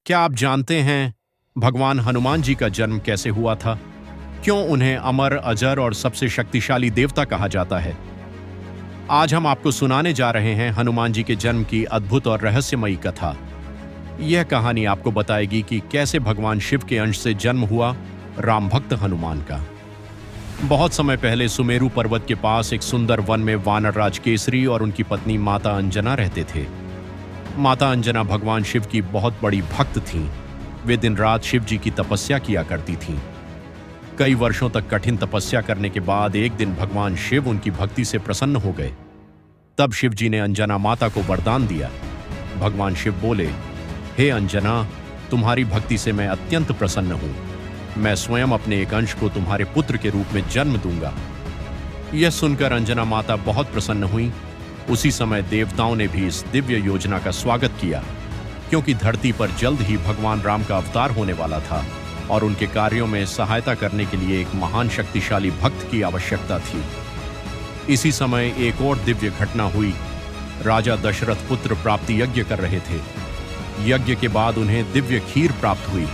क्या आप जानते हैं भगवान हनुमान जी का जन्म कैसे हुआ था? क्यों उन्हें अमर, अजर और सबसे शक्तिशाली देवता कहा जाता है? आज हम आपको सुनाने जा रहे हैं हनुमान जी के जन्म की अद्भुत और रहस्यमयी कथा। यह कहानी आपको बताएगी कि कैसे भगवान शिव के अंश से जन्म हुआ राम भक्त हनुमान का। बहुत समय पहले सुमेरु पर्वत के पास एक सुंदर वन में वानर राज केसरी और उनकी पत्नी माता अंजना रहते थे। माता अंजना भगवान शिव की बहुत बड़ी भक्त थीं। वे दिन रात शिव जी की तपस्या किया करती थीं। कई वर्षों तक कठिन तपस्या करने के बाद एक दिन भगवान शिव उनकी भक्ति से प्रसन्न हो गए। तब शिव जी ने अंजना माता को वरदान दिया। भगवान शिव बोले, हे अंजना, तुम्हारी भक्ति से मैं अत्यंत प्रसन्न हूं। मैं स्वयं अपने एक अंश को तुम्हारे पुत्र के रूप में जन्म दूंगा। यह सुनकर अंजना माता बहुत प्रसन्न हुई। उसी समय देवताओं ने भी इस दिव्य योजना का स्वागत किया, क्योंकि धरती पर जल्द ही भगवान राम का अवतार होने वाला था और उनके कार्यों में सहायता करने के लिए एक महान शक्तिशाली भक्त की आवश्यकता थी। इसी समय एक और दिव्य घटना हुई। राजा दशरथ पुत्र प्राप्ति यज्ञ कर रहे थे। यज्ञ के बाद उन्हें दिव्य खीर प्राप्त हुई।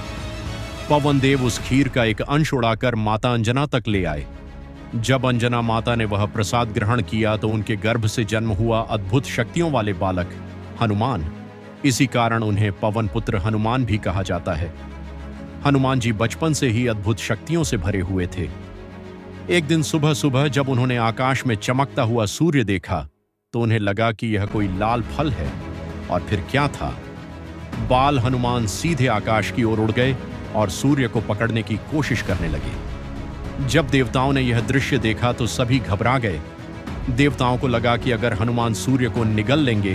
पवन देव उस खीर का एक अंश उड़ाकर माता अंजना तक ले आए। जब अंजना माता ने वह प्रसाद ग्रहण किया तो उनके गर्भ से जन्म हुआ अद्भुत शक्तियों वाले बालक हनुमान। इसी कारण उन्हें पवन पुत्र हनुमान भी कहा जाता है। हनुमान जी बचपन से ही अद्भुत शक्तियों से भरे हुए थे। एक दिन सुबह सुबह जब उन्होंने आकाश में चमकता हुआ सूर्य देखा तो उन्हें लगा कि यह कोई लाल फल है। और फिर क्या था, बाल हनुमान सीधे आकाश की ओर उड़ गए और सूर्य को पकड़ने की कोशिश करने लगे। जब देवताओं ने यह दृश्य देखा तो सभी घबरा गए। देवताओं को लगा कि अगर हनुमान सूर्य को निगल लेंगे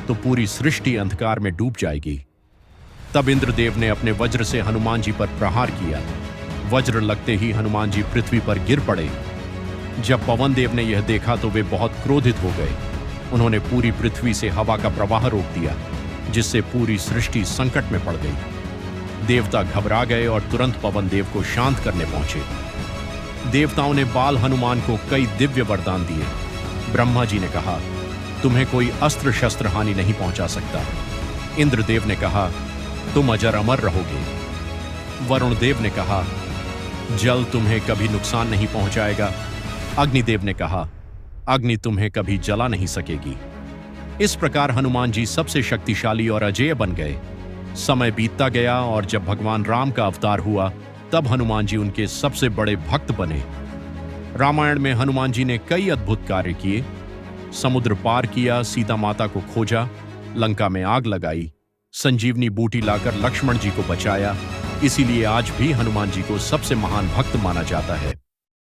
तो पूरी सृष्टि अंधकार में डूब जाएगी। तब इंद्रदेव ने अपने वज्र से हनुमान जी पर प्रहार किया। वज्र लगते ही हनुमान जी पृथ्वी पर गिर पड़े। जब पवन देव ने यह देखा तो वे बहुत क्रोधित हो गए। उन्होंने पूरी पृथ्वी से हवा का प्रवाह रोक दिया, जिससे पूरी सृष्टि संकट में पड़ गई। देवता घबरा गए और तुरंत पवन देव को शांत करने पहुंचे। देवताओं ने बाल हनुमान को कई दिव्य वरदान दिए। ब्रह्मा जी ने कहा, तुम्हें कोई अस्त्र शस्त्र हानि नहीं पहुंचा सकता। इंद्रदेव ने कहा, तुम अजर अमर रहोगे। वरुण देव ने कहा, जल तुम्हें कभी नुकसान नहीं पहुंचाएगा। अग्निदेव ने कहा, अग्नि तुम्हें कभी जला नहीं सकेगी। इस प्रकार हनुमान जी सबसे शक्तिशाली और अजेय बन गए। समय बीतता गया और जब भगवान राम का अवतार हुआ तब हनुमान जी उनके सबसे बड़े भक्त बने। रामायण में हनुमान जी ने कई अद्भुत कार्य किए। समुद्र पार किया, सीता माता को खोजा, लंका में आग लगाई, संजीवनी बूटी लाकर लक्ष्मण जी को बचाया। इसीलिए आज भी हनुमान जी को सबसे महान भक्त माना जाता है।